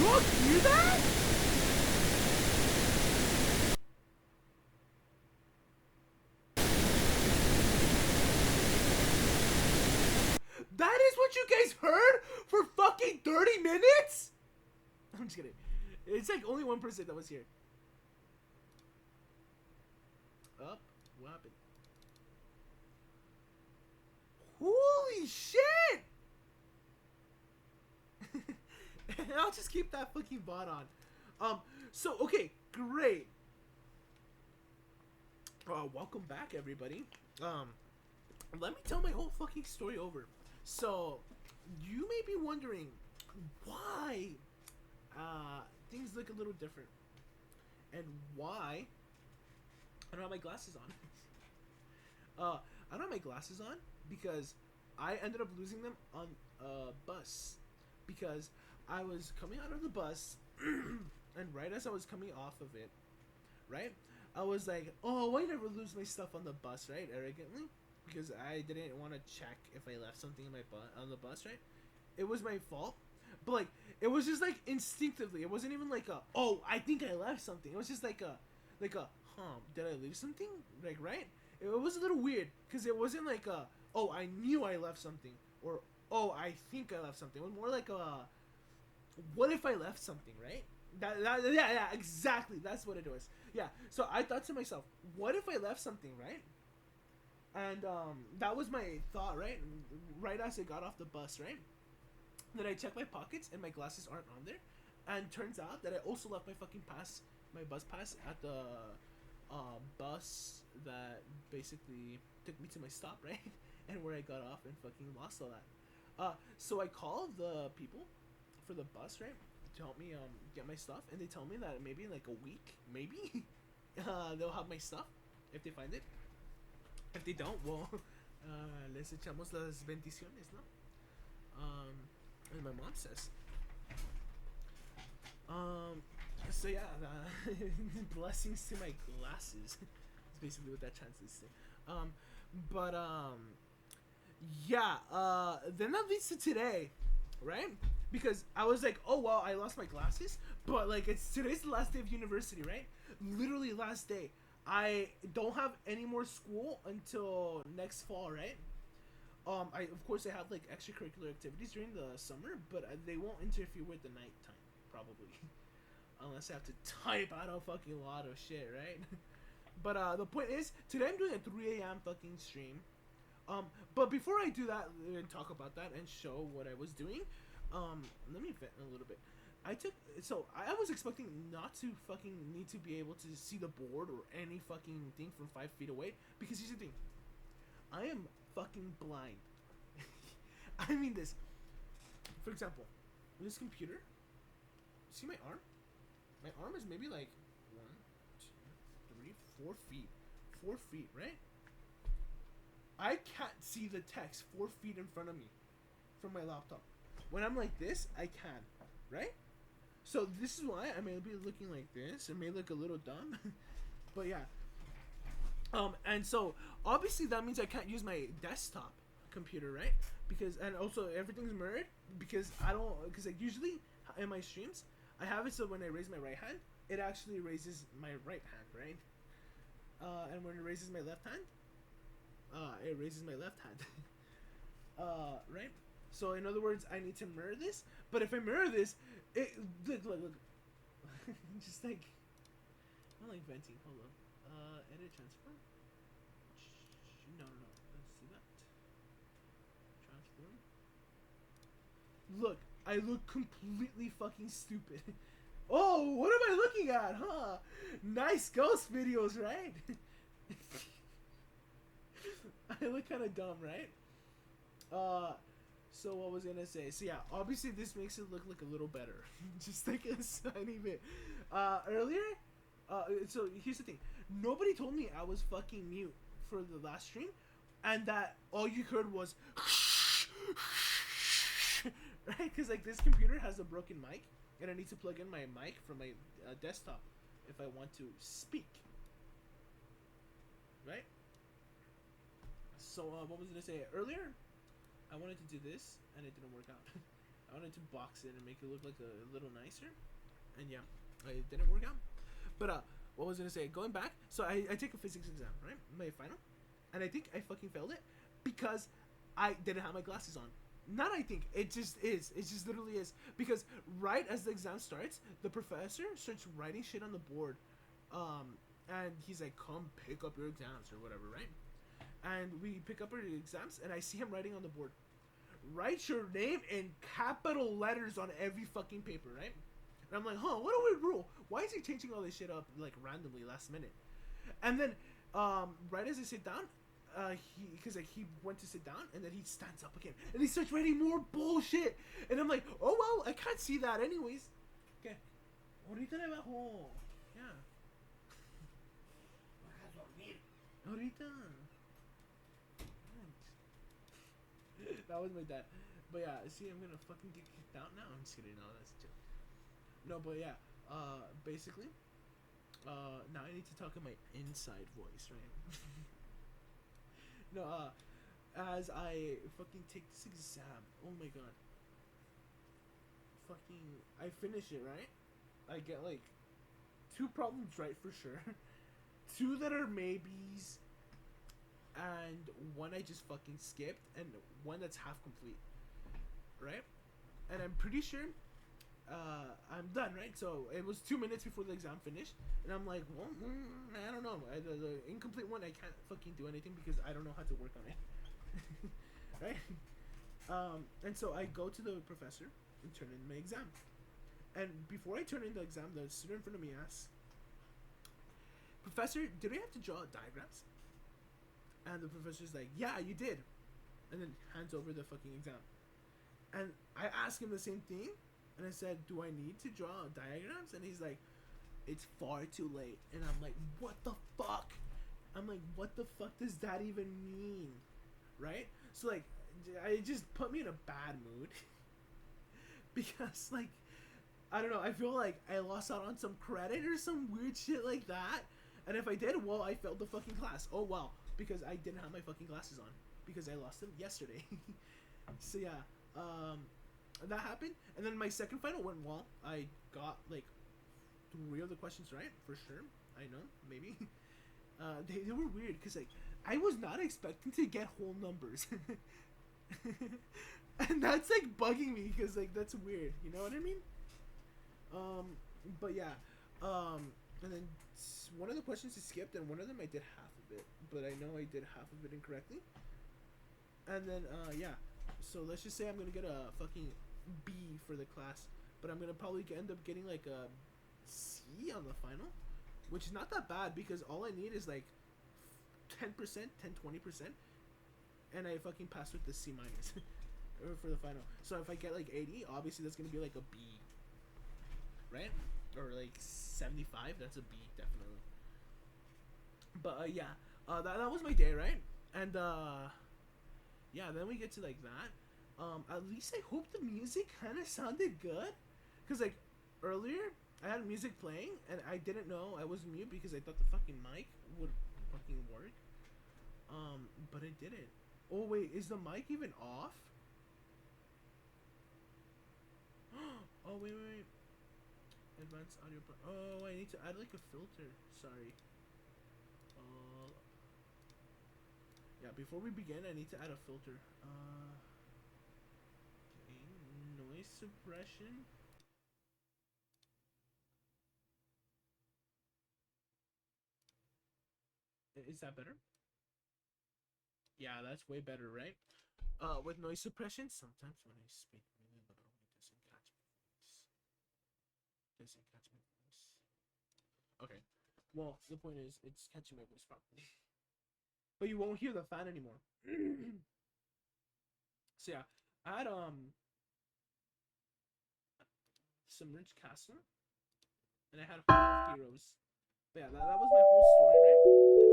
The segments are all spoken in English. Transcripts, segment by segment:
all hear that? That is what you guys heard for fucking 30 minutes? I'm just kidding. It's like only one person that was here. Up. What happened? Holy shit! I'll just keep that fucking bot on. So, okay, great. Welcome back, everybody. Let me tell my whole fucking story over. So, you may be wondering why things look a little different and why I don't have my glasses on. I don't have my glasses on because I ended up losing them on a bus because I was coming out of the bus and right as I was coming off of it, right, I was like, oh, I never lose my stuff on the bus, right, arrogantly, because I didn't want to check if I left something in my on the bus, right. It was my fault, but like it was just like instinctively. It wasn't even like a, oh, I think I left something. It was just like a did I leave something, like, right. It was a little weird because it wasn't like a, oh, I knew I left something, or oh, I think I left something. It was more like a, what if I left something, right? Yeah, exactly. That's what it was. Yeah. So I thought to myself, what if I left something, right? And that was my thought, right? Right as I got off the bus, right? Then I checked my pockets and my glasses aren't on there. And turns out that I also left my fucking pass, my bus pass, at the bus that basically took me to my stop, right? And where I got off and fucking lost all that. So I called the people for the bus, right, to help me get my stuff, and they tell me that maybe in like a week, maybe they'll have my stuff if they find it. If they don't, well, les echamos las bendiciones, no? As my mom says. So yeah, blessings to my glasses. Is basically what that translates to. But yeah. Then that leads to today, right? Because I was like, oh well, I lost my glasses, but like today's the last day of university, right? Literally last day. I don't have any more school until next fall, right? I of course I have like extracurricular activities during the summer, but they won't interfere with the nighttime, probably, unless I have to type out a fucking lot of shit, right? But the point is, today I'm doing a 3 a.m. fucking stream. But before I do that and talk about that and show what I was doing, let me vent a little bit. I was expecting not to fucking need to be able to see the board or any fucking thing from 5 feet away, because here's the thing, I am fucking blind. I mean this. For example, this computer, see my arm? My arm is maybe like 1, 2, 3, 4 feet. 4 feet, right? I can't see the text 4 feet in front of me from my laptop. When I'm like this, I can, right? So this is why I may be looking like this. It may look a little dumb, but yeah. And so obviously that means I can't use my desktop computer, right? Because, and also everything's mirrored because because like usually in my streams I have it so when I raise my right hand, it actually raises my right hand, right? And when it raises my left hand, it raises my left hand. Right? So in other words, I need to mirror this. But if I mirror this, it look. Just like, I'm like venting. Hold on. Edit transform. No. Let's see that. Transform. Look, I look completely fucking stupid. Oh, what am I looking at, huh? Nice ghost videos, right? I look kind of dumb, right? So what was I gonna say? So yeah, obviously this makes it look like a little better, just like a tiny bit. Earlier, so here's the thing: nobody told me I was fucking mute for the last stream, and that all you heard was, right? Because like this computer has a broken mic, and I need to plug in my mic from my desktop if I want to speak. Right? So what was I gonna say earlier? I wanted to do this and it didn't work out. I wanted to box it and make it look like a little nicer, and yeah, it didn't work out. But what was I gonna say? Going back, so I take a physics exam, right? My final, and I think I fucking failed it because I didn't have my glasses on. Not I think, it just is. It just literally is. Because right as the exam starts, the professor starts writing shit on the board. And he's like, come pick up your exams or whatever, right? And we pick up our exams, and I see him writing on the board. Write your name in capital letters on every fucking paper, right? And I'm like, huh, what a weird rule. Why is he changing all this shit up, like, randomly last minute? And then, right as I sit down, because like he went to sit down and then he stands up again and he starts writing more bullshit, and I'm like, oh well, I can't see that anyways. Okay, ahorita le bajo. Yeah. Ahorita. That was my dad. But yeah, see, I'm gonna fucking get kicked out now. I'm just kidding. No, that's a joke. No, but yeah. Basically, now I need to talk in my inside voice, right? No, as I fucking take this exam, oh my god. Fucking, I finish it, right? I get like 2 problems right for sure. 2 that are maybes, and 1 I just fucking skipped, and 1 that's half complete, right? And I'm pretty sure I'm done, right? So it was 2 minutes before the exam finished, and I'm like, well, I don't know. The incomplete one, I can't fucking do anything because I don't know how to work on it, right? And so I go to the professor and turn in my exam. And before I turn in the exam, the student in front of me asks, Professor, did I have to draw diagrams? And the professor's like, yeah, you did. And then hands over the fucking exam. And I asked him the same thing. And I said, do I need to draw diagrams? And he's like, it's far too late. And I'm like, what the fuck? I'm like, what the fuck does that even mean? Right? So, like, it just put me in a bad mood. Because, like, I don't know, I feel like I lost out on some credit or some weird shit like that. And if I did, well, I failed the fucking class. Oh, well, because I didn't have my fucking glasses on. Because I lost them yesterday. So, yeah, that happened. And then my second final went well. I got, like, 3 of the questions right, for sure. I know, maybe. They were weird, because, like, I was not expecting to get whole numbers. And that's, like, bugging me, because, like, that's weird. You know what I mean? But yeah, and then 1 of the questions I skipped, and 1 of them I did half of it, but I know I did half of it incorrectly. And then, yeah, so let's just say I'm gonna get a fucking B for the class, but I'm gonna probably end up getting like a C on the final, which is not that bad because all I need is like 10%, 10-20%, and I fucking pass with the C minus for the final. So if I get like 80, obviously that's gonna be like a B. Right? Or like 75, that's a B, definitely. But yeah, that was my day, right? And yeah, then we get to like that. At least I hope the music kind of sounded good, cause like earlier I had music playing and I didn't know I was mute because I thought the fucking mic would fucking work. But it didn't. Oh wait, is the mic even off? Oh wait. Advanced audio. Oh, I need to add like a filter. Sorry. Yeah. Before we begin, I need to add a filter. Okay. Noise suppression. Is that better? Yeah, that's way better, right? With noise suppression, sometimes when I speak really low, it doesn't catch my voice. Doesn't catch my voice. Okay. Well, the point is, it's catching my voice properly. But you won't hear the fan anymore. So yeah, I had Submerged Castle, and I had Hall of Heroes. But yeah, that was my whole story, right?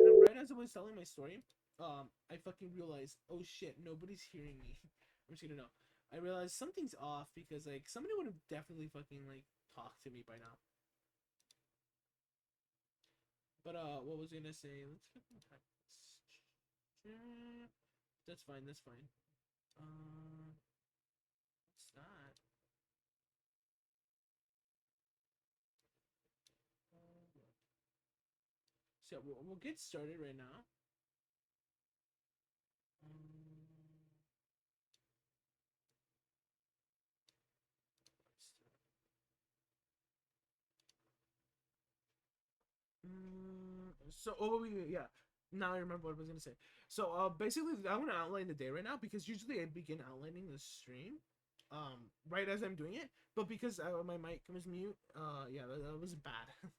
And right as I was telling my story, I fucking realized, oh shit, nobody's hearing me. I'm just gonna know. I realized something's off because like somebody would have definitely fucking like talked to me by now. But what was I gonna say? Let's fucking type this. That's fine. That's fine. What's that? So yeah, we'll get started right now. So yeah. Now I remember what I was gonna say. So basically I'm gonna outline the day right now because usually I begin outlining the stream, right as I'm doing it. But because my mic was mute, yeah, that was bad.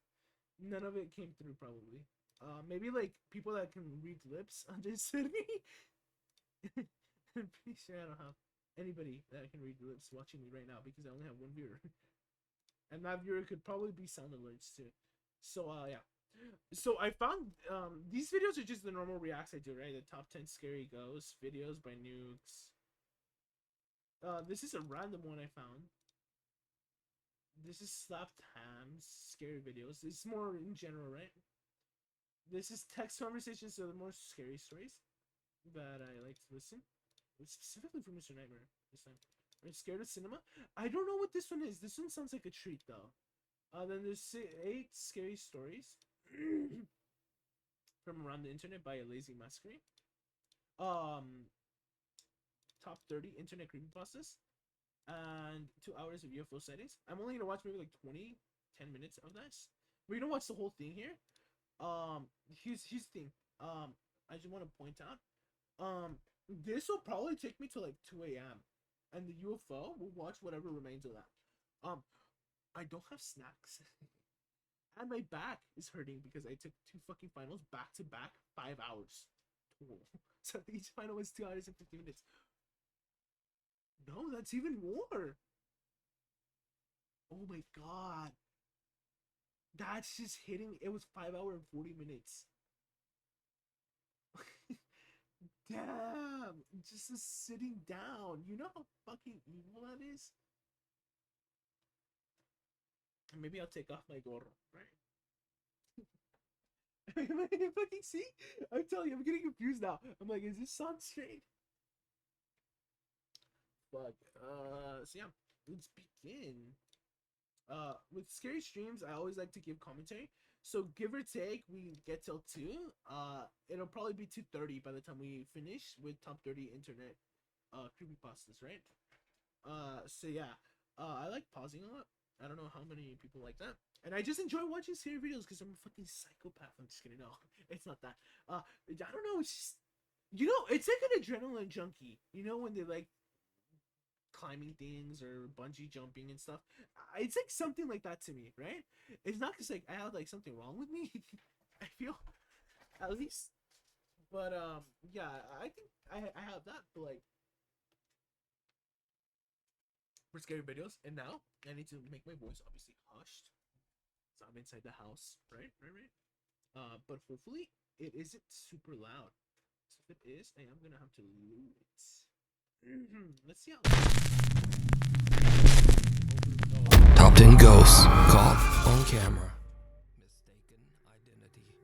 None of it came through probably. Maybe like people that can read lips understood me. I'm pretty sure I don't have anybody that can read lips watching me right now because I only have one viewer, and that viewer could probably be sound alerts too. So yeah. So I found these videos are just the normal reacts I do, right? The top 10 scary ghosts videos by Nukes. This is a random one I found. This is Slapped Hams scary videos. It's more in general, right? This is text conversations, so the more scary stories that I like to listen. It's specifically for Mr. Nightmare this time. Are you scared of cinema? I don't know what this one is. This one sounds like a treat though. Then there's 8 scary stories from around the internet by a lazy masquerade. Top 30 internet creepypastas and 2 hours of UFO sightings. I'm only gonna watch maybe like 10 minutes of this. We're gonna watch the whole thing here. Here's the thing. I just want to point out. This will probably take me to like 2 a.m. and the UFO will watch whatever remains of that. I don't have snacks. And my back is hurting because I took 2 fucking finals back to back, 5 hours total. So each final was 2 hours and 50 minutes. No, that's even more. Oh my god. That's just hitting. It was 5 hours and 40 minutes. Damn. Just a sitting down. You know how fucking evil that is? And maybe I'll take off my gorro, right? Fucking see? I'm telling you, I'm getting confused now. I'm like, is this sound straight? Fuck. So yeah, let's begin. With scary streams, I always like to give commentary. So give or take, we get till 2. It'll probably be 2:30 by the time we finish with top 30 internet creepypastas, right? So yeah. I like pausing a lot. I don't know how many people like that. And I just enjoy watching scary videos because I'm a fucking psychopath. I'm just kidding. No, it's not that. I don't know. It's just, it's like an adrenaline junkie. You know when they like climbing things or bungee jumping and stuff. It's like something like that to me, right? It's not just like I have like something wrong with me. I feel, at least. But yeah, I think I have that. But like for scary videos, and now I need to make my voice obviously hushed. So I'm inside the house, right? But hopefully it isn't super loud. So if it is, I am gonna have to loot it. Let's see how. Top 10 ghosts caught on camera. Mistaken identity.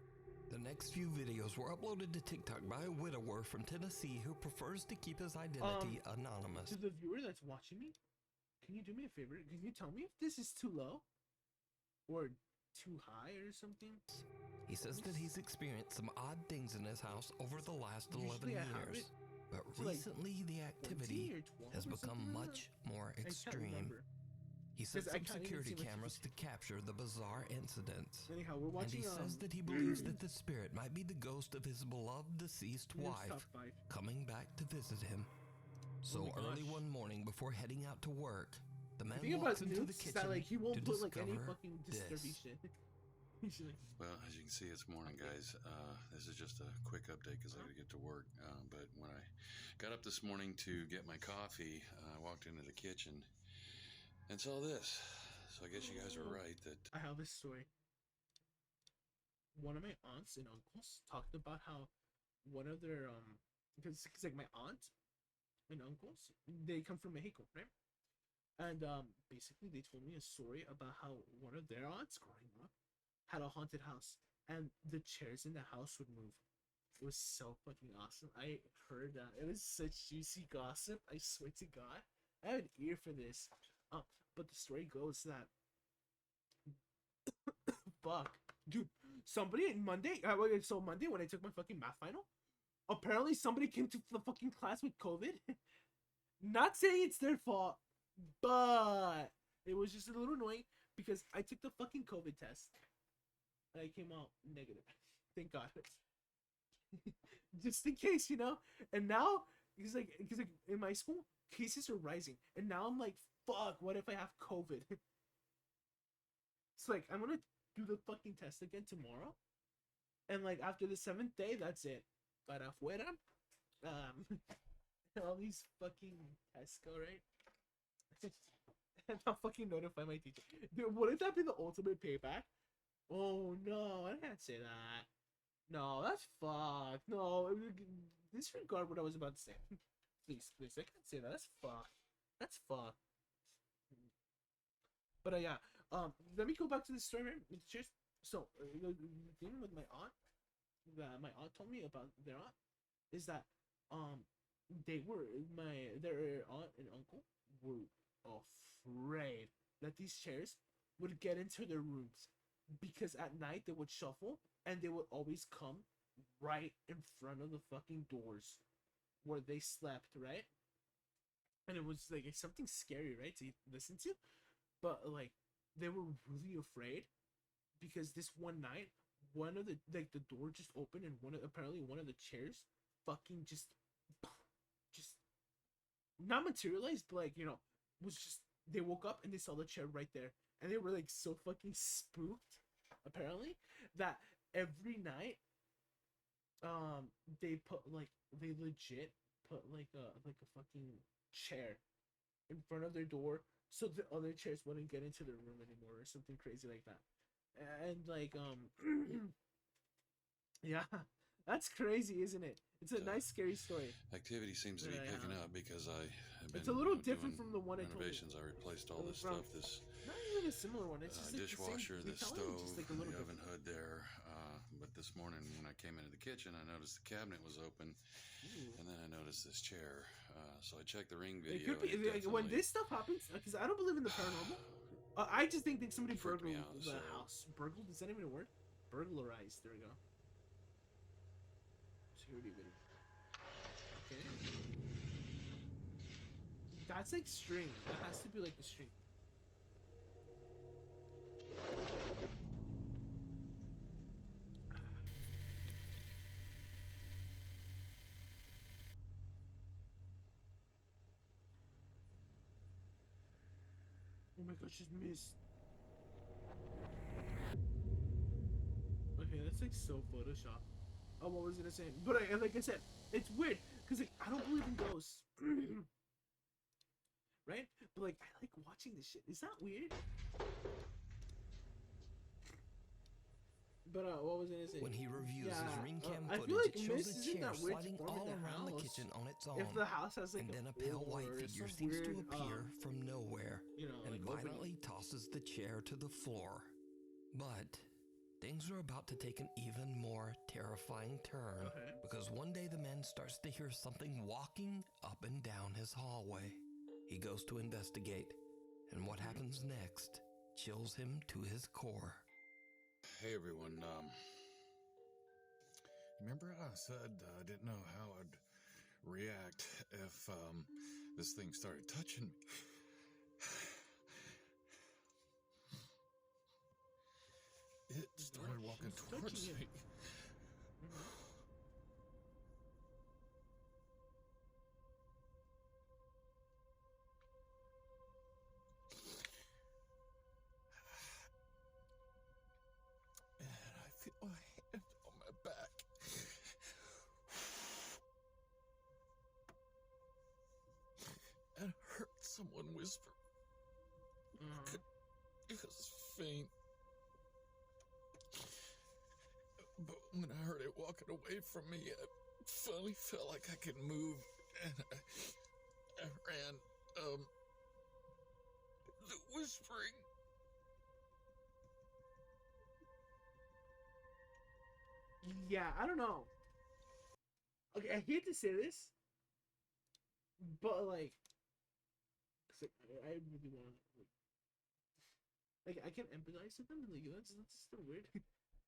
The next few videos were uploaded to TikTok by a widower from Tennessee who prefers to keep his identity anonymous. To the viewer that's watching me, can you do me a favor? Can you tell me if this is too low or too high or something? He says that he's experienced some odd things in his house over the last 11 years. But recently, the activity has become much more extreme. He set some security cameras to capture the bizarre incidents. Anyhow, we're watching, and he says that he believes that the spirit might be the ghost of his beloved deceased wife coming back to visit him. So early one morning before heading out to work, the man walks into the kitchen that, like, he won't to put, discover like, any fucking this. Well, as you can see, it's morning, guys. This is just a quick update because I got to get to work. But when I got up this morning to get my coffee, I walked into the kitchen and saw this. So I guess you guys are right that I have a story. One of my aunts and uncles talked about how one of their because like my aunt and uncles, they come from Mexico, right? And basically they told me a story about how one of their aunts growing up had a haunted house and the chairs in the house would move. It was so fucking awesome. I heard that. It was such juicy gossip. I swear to God. I have an ear for this. But the story goes that fuck. Dude, somebody Monday. So Monday when I took my fucking math final, apparently somebody came to the fucking class with COVID. Not saying it's their fault, but it was just a little annoying because I took the fucking COVID test. I came out negative. Thank God. Just in case, you know. And now, because like in my school, cases are rising, and now I'm like, fuck. What if I have COVID? It's like I'm gonna do the fucking test again tomorrow, and like after the 7th day, that's it. Para afuera. All these fucking tests go right. And I'll fucking notify my teacher. Dude, wouldn't that be the ultimate payback? Oh no, I can't say that. No, that's fucked. No, disregard what I was about to say. Please, I can't say that. That's fucked. That's fucked. But yeah, let me go back to the story, man. Cheers. So, the thing with my aunt, that my aunt told me about their aunt, is that, their aunt and uncle were afraid that these chairs would get into their rooms, because at night they would shuffle and they would always come right in front of the fucking doors where they slept, right? And it was like something scary, right, to listen to. But like they were really afraid because this one night, one of the door just opened, and apparently one of the chairs fucking just not materialized, but like, you know, was just, they woke up and they saw the chair right there, and they were like so fucking spooked apparently that every night they legit put like a fucking chair in front of their door so the other chairs wouldn't get into their room anymore or something crazy like that. And like yeah, that's crazy, isn't it? It's a nice scary story. Activity seems to be picking up because I have been, it's a little different from the one renovations. I replaced all this stuff. This not even a similar one. It's just like dishwasher, the this stove, just like the oven hood there. But this morning when I came into the kitchen, I noticed the cabinet was open. Ooh. And then I noticed this chair. So I checked the Ring video. It could be when this stuff happens, because I don't believe in the paranormal. I just think somebody burgled the house. Burgled? Is that even a word? Burglarized. There we go. Security video. Okay. That's like string. That has to be like the string. Oh my gosh, just missed. Okay, that's like so Photoshop. Oh, what was I gonna say? But like I said, it's weird because like I don't believe in ghosts, right? But like I like watching this shit. Is that weird? But what was I gonna say? When he reviews his ring cam I footage, feel like it shows mist a isn't chair that weird sliding all around the kitchen on its own. If the house has like and then a pale white figure seems to appear from nowhere, you know, and like violently tosses the chair to the floor. But things are about to take an even more terrifying turn, because one day the man starts to hear something walking up and down his hallway. He goes to investigate, and what happens next chills him to his core. Hey everyone, remember I said I didn't know how I'd react if this thing started touching me? It started walking towards me. And I feel a hand on my back. And I heard someone whisper. It was faint. But when I heard it walking away from me, I finally felt like I could move, and I ran, the whispering. Yeah, I don't know. Okay, I hate to say this, but like, cause I really want to like I can empathize with them. Like that's so weird.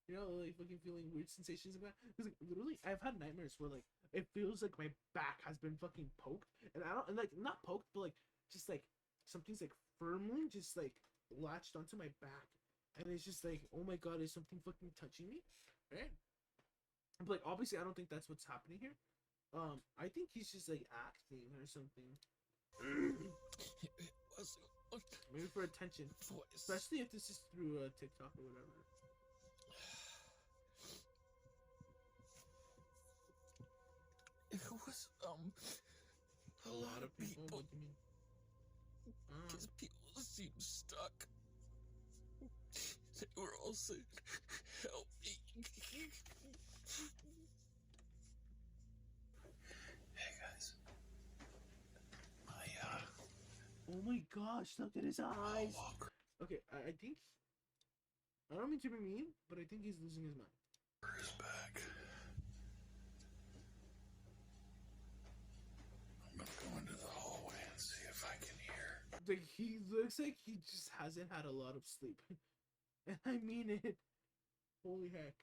You know, like fucking feeling weird sensations about. Because like literally, I've had nightmares where like it feels like my back has been fucking poked, and I don't, and like not poked, but like just like something's like firmly just like latched onto my back, and it's just like, oh my god, is something fucking touching me, right? But like obviously, I don't think that's what's happening here. I think he's just like acting or something. It was Maybe for attention, voice. especially if this is through TikTok or whatever. It was a lot of Oh, people. what do you mean? Because people seemed stuck. They were all saying, "Help me." Hey guys. Oh my gosh, look at his eyes. Walker Okay, I think. I don't mean to be mean, but I think he's losing his mind. is back. I'm gonna go into the hallway and see if I can hear. Like, he looks like he just hasn't had a lot of sleep. And I mean it. Holy heck.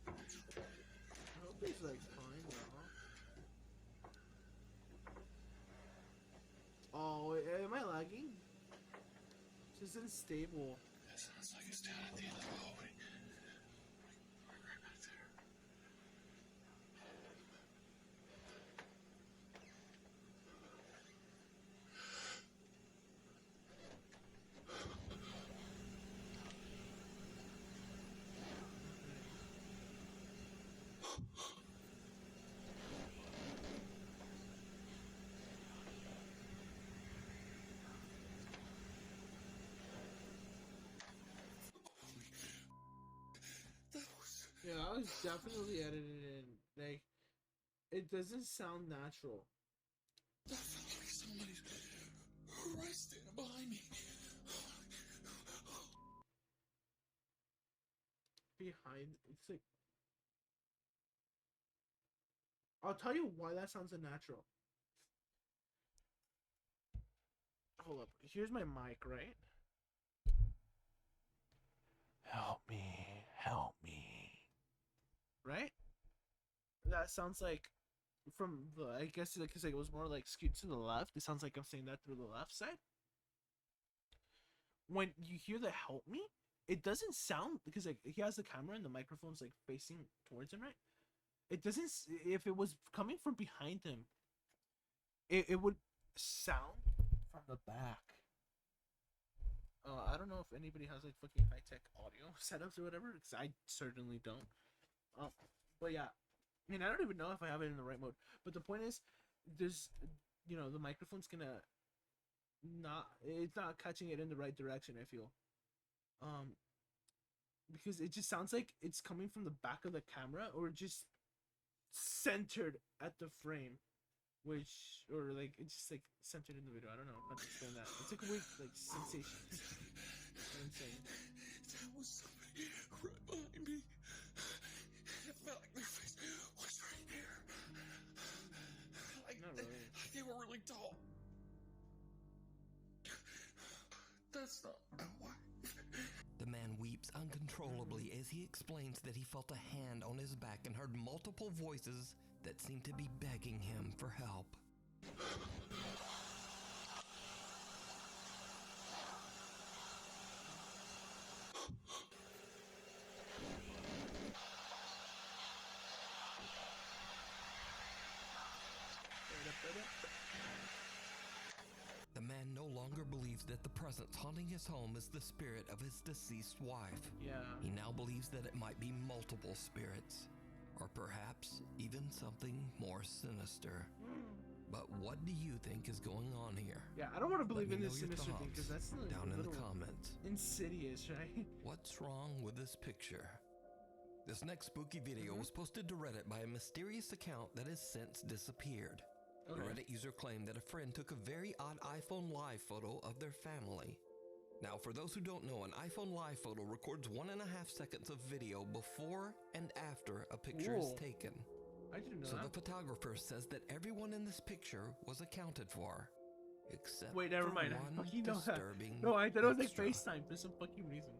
I hope he's like fine now. Oh, am I lagging? This isn't stable. It sounds like it's down at the end of the hallway. Right back there. That was Yeah, I was definitely edited in. Like, it doesn't sound natural. definitely somebody's right standing behind me. Behind, it's like. I'll tell you why that sounds unnatural. Hold up. Here's my mic, right? Help me. Help me. Right? That sounds like from the, I guess because like, it was more like skewed to the left. It sounds like I'm saying that through the left side. When you hear the help me, it doesn't sound, because like he has the camera and the microphone's like facing towards him, right? It doesn't, if it was coming from behind him, it would sound from the back. I don't know if anybody has like fucking high tech audio setups or whatever, because I certainly don't. But yeah, I mean, I don't even know if I have it in the right mode. But the point is, there's, you know, the microphone's gonna it's not catching it in the right direction, I feel. Because it just sounds like it's coming from the back of the camera, or just centered at the frame, which, or like it's just like centered in the video. I don't know how to explain that. It's like a weird like sensation. I'm saying. That was somebody right behind me. It felt like their face was right here. Like, Not really. like they were really tall. That's not my wife. The man weeps uncontrollably as he explains that he felt a hand on his back and heard multiple voices that seemed to be begging him for help. The man no longer believes that the presence haunting his home is the spirit of his deceased wife. Yeah. He now believes that it might be multiple spirits, or perhaps even something more sinister. But what do you think is going on here? Yeah, I don't want to believe Let in me this know your sinister thing, thoughts because that's like down a in the little comments. insidious, right? What's wrong with this picture? This next spooky video was posted to Reddit by a mysterious account that has since disappeared. The Reddit user claimed that a friend took a very odd iPhone Live photo of their family. Now, for those who don't know, an iPhone Live photo records 1.5 seconds of video before and after a picture is Cool. taken. I didn't know So that. the photographer says that everyone in this picture was accounted for. Except wait, never for mind. I one fucking know that. disturbing No, I thought it was like extra. FaceTime for some fucking reason.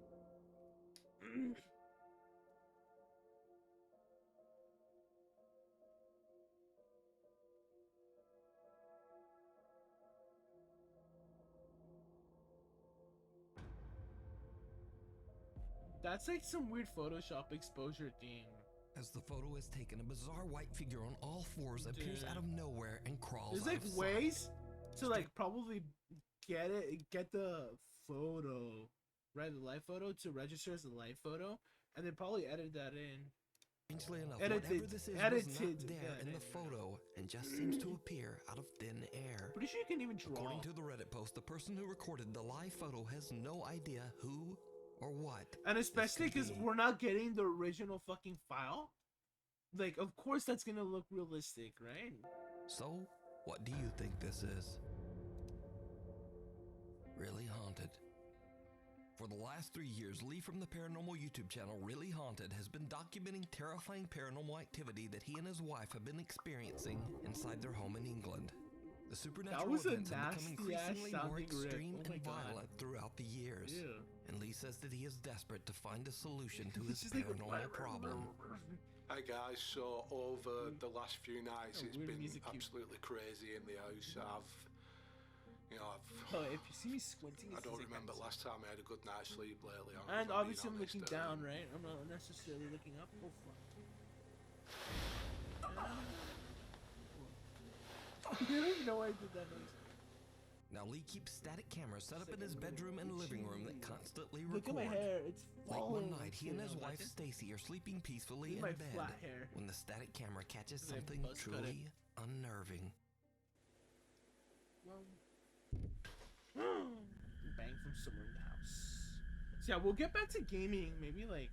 That's like some weird Photoshop exposure thing. As the photo is taken, a bizarre white figure on all fours appears Dude. out of nowhere and crawls There's out like of ways to like probably get the photo, right? The live photo to register as a live photo, and they probably edited that in. Strangely enough, Edited- whatever this is was edited not there that in the in. photo and just seems to appear out of thin air. Pretty sure you can even draw. According to the Reddit post, the person who recorded the live photo has no idea who or what. And especially could because be. we're not getting the original fucking file. Like, of course that's gonna look realistic, right? So, what do you think this is? Really Haunted. For the last 3 years, Lee from the paranormal YouTube channel Really Haunted has been documenting terrifying paranormal activity that he and his wife have been experiencing inside their home in England. The supernatural was a events have become nasty-ass increasingly more sounding rip. extreme Oh my and God. violent throughout the years. Ew. And Lee says that he is desperate to find a solution to his It's just like a paranormal problem. Hi guys, so over the last few nights Oh, it's weird been music cue. absolutely crazy in the house. Oh, if you see me squinting, I it's don't like remember I'm- last time I had a good night's sleep lately. And obviously I'm honest, looking down, right? I'm not necessarily looking up. Oh fuck. I don't even know why I did that noise. Now Lee keeps static cameras set up in his bedroom and living room that constantly Look at record. my hair, it's Late falling. one night, he and his You know, wife like it? Stacy are sleeping peacefully Look in at my bed flat hair. when the static camera catches Because I something buzz cut it. truly unnerving. Bang from somewhere in the house. So yeah, we'll get back to gaming. Maybe like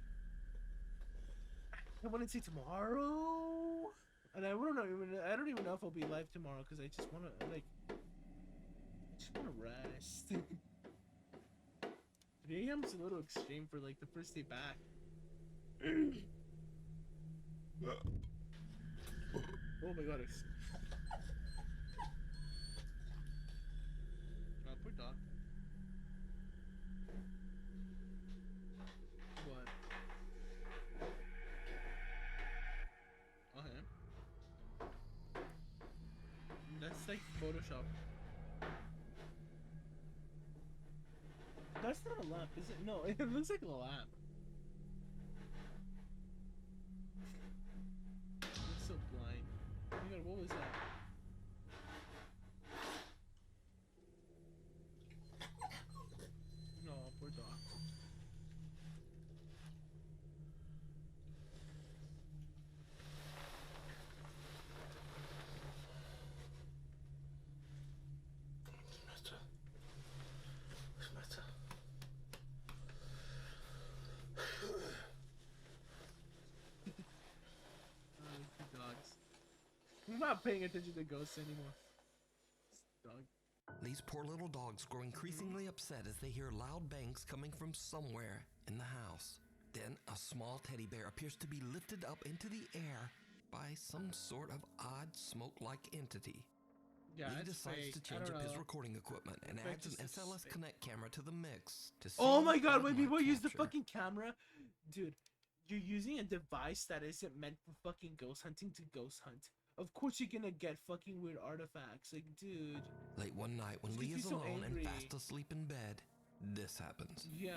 I want to say tomorrow, and I don't even know if I'll be live tomorrow because I just want to rest. 3 a.m.'s a little extreme for like the first day back. Oh my god! Oh, poor dog. What? Okay. That's like Photoshop. That's not a lamp, is it? No, it looks like a lamp. It's so blind. Oh my god, what was that? No, poor dog. The dogs. I'm not paying attention to ghosts anymore. Dog. These poor little dogs grow increasingly upset as they hear loud bangs coming from somewhere in the house. Then a small teddy bear appears to be lifted up into the air by some sort of odd smoke-like entity. Yeah, Lee it's decides fake. to I change don't up his know. recording equipment and Fake adds an just looks SLS fake. Connect camera to the mix to see Oh my what god, it when might people use the capture. fucking camera, dude, you're using a device that isn't meant for fucking ghost hunting to ghost hunt. Of course you're gonna get fucking weird artifacts. Like, dude, Late one night when Just Lee makes is me so alone and angry. fast asleep in bed, this happens. yeah.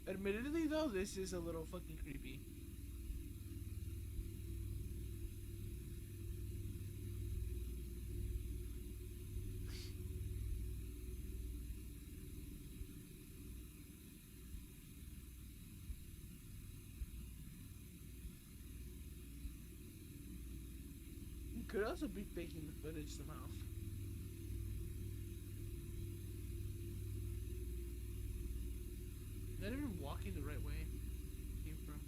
Admittedly though, this is a little fucking creepy. You could also be faking the footage somehow. Not even walking the right way. Came from.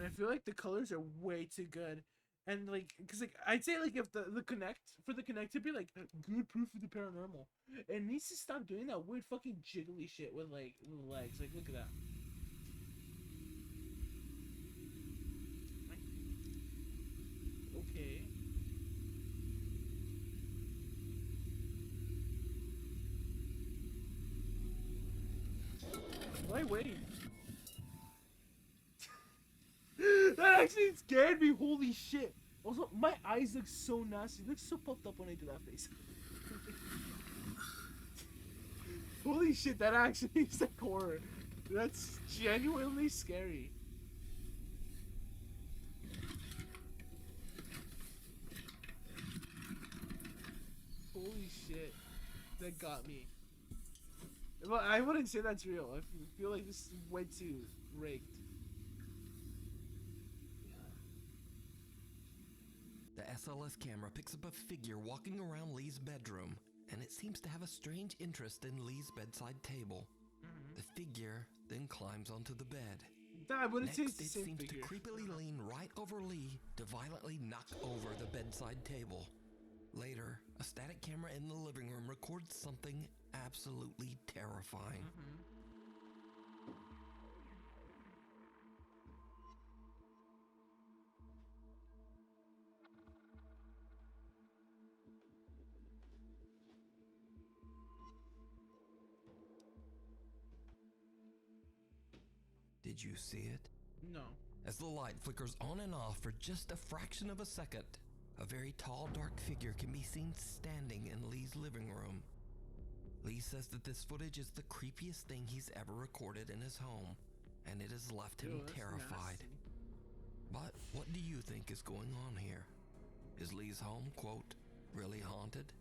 I feel like the colors are way too good. And like, cause like I'd say like if the Kinect to be like good proof of the paranormal, it needs to stop doing that weird fucking jiggly shit with like the legs. Like look at that. Okay. Why wait? That actually scared me. Holy shit. Also, my eyes look so nasty. It looks so puffed up when I do that face. Holy shit, that actually is like horror. That's genuinely scary. Holy shit. That got me. Well, I wouldn't say that's real. I feel like this is way too rigged. The SLS camera picks up a figure walking around Lee's bedroom, and it seems to have a strange interest in Lee's bedside table. The figure then climbs onto the bed. I wouldn't say Next, it's the it same seems figure. to creepily lean right over Lee to violently knock over the bedside table. Later, a static camera in the living room records something absolutely terrifying. Did you see it? No. As the light flickers on and off for just a fraction of a second, a very tall, dark figure can be seen standing in Lee's living room. Lee says that this footage is the creepiest thing he's ever recorded in his home, and it has left him terrified. Nasty. But what do you think is going on here? Is Lee's home, quote, really haunted?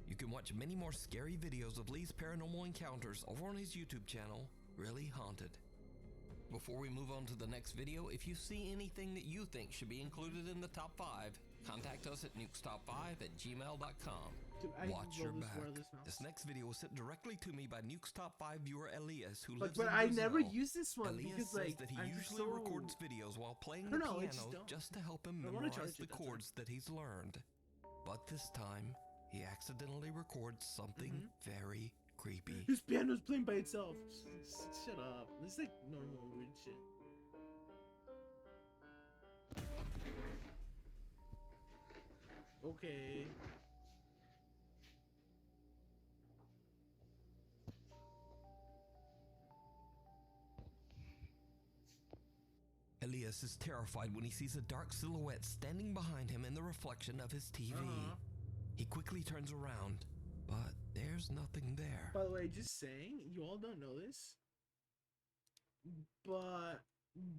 You can watch many more scary videos of Lee's paranormal encounters over on his YouTube channel, Really Haunted. Before we move on to the next video, if you see anything that you think should be included in the top 5, contact us at nukestop5@gmail.com. Dude, Watch your back. This This next video was sent directly to me by Nuke's Top 5 viewer Elias, who but lives in I Brazil. never use this one Elias because says like that he I'm usually so... records videos while playing I the don't know, I piano just just to help him I wanna memorize charge the it, that's chords that he's learned. But this time, he accidentally records something very creepy. His piano's playing by itself. Shut up. This is like normal weird shit. Okay. Elias is terrified when he sees a dark silhouette standing behind him in the reflection of his TV. He quickly turns around, but there's nothing there. By the way, just saying, you all don't know this, but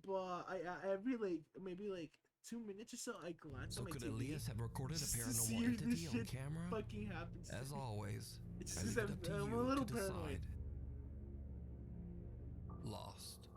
I every like maybe like 2 minutes or so I glance So at my could TV. Elias have recorded a just to see paranormal if this entity on shit camera? Fucking happens. As always, It's I just leave it up to I'm you a little to paranoid. decide. Lost.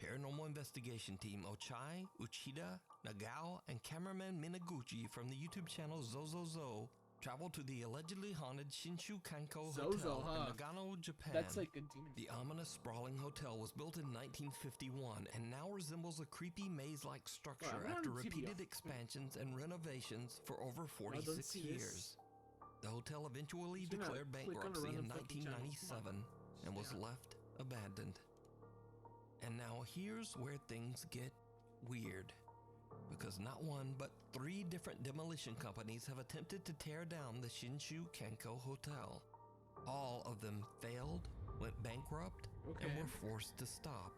Paranormal investigation team Ochai, Uchida, Nagao, and cameraman Minaguchi from the YouTube channel Zozozo traveled to the allegedly haunted Shinshu Kanko Hotel in Nagano, Japan. That's like a demon. The ominous, sprawling hotel was built in 1951 and now resembles a creepy maze-like structure after repeated expansions and renovations for over 46 years. The hotel eventually declared bankruptcy in 1997 and was left abandoned. And now here's where things get weird. Because not one, but 3 different demolition companies have attempted to tear down the Shinshu Kanko Hotel. All of them failed, went bankrupt, and were forced to stop.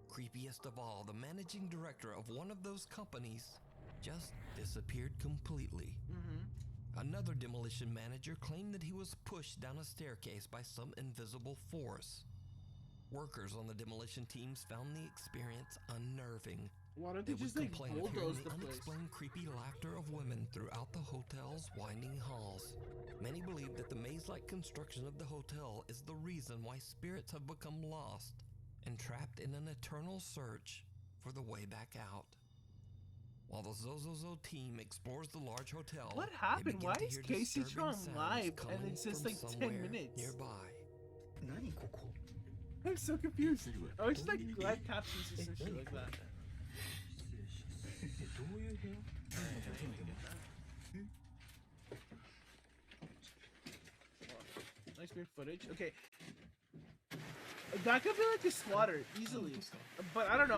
Creepiest of all, the managing director of one of those companies just disappeared completely. Another demolition manager claimed that he was pushed down a staircase by some invisible force. Workers on the demolition teams found the experience unnerving. Why don't they just like bulldoze the place? Unexplained creepy laughter of women throughout the hotel's winding halls. Many believe that the maze-like construction of the hotel is the reason why spirits have become lost and trapped in an eternal search for the way back out. While the Zozozo team explores the large hotel, what happened? Why is Casey Strong live and it's just like 10 minutes? Nearby. I'm so confused. I was just like live captions or some shit like that. Nice green footage. Okay. That could be like a slaughter easily, but I don't know.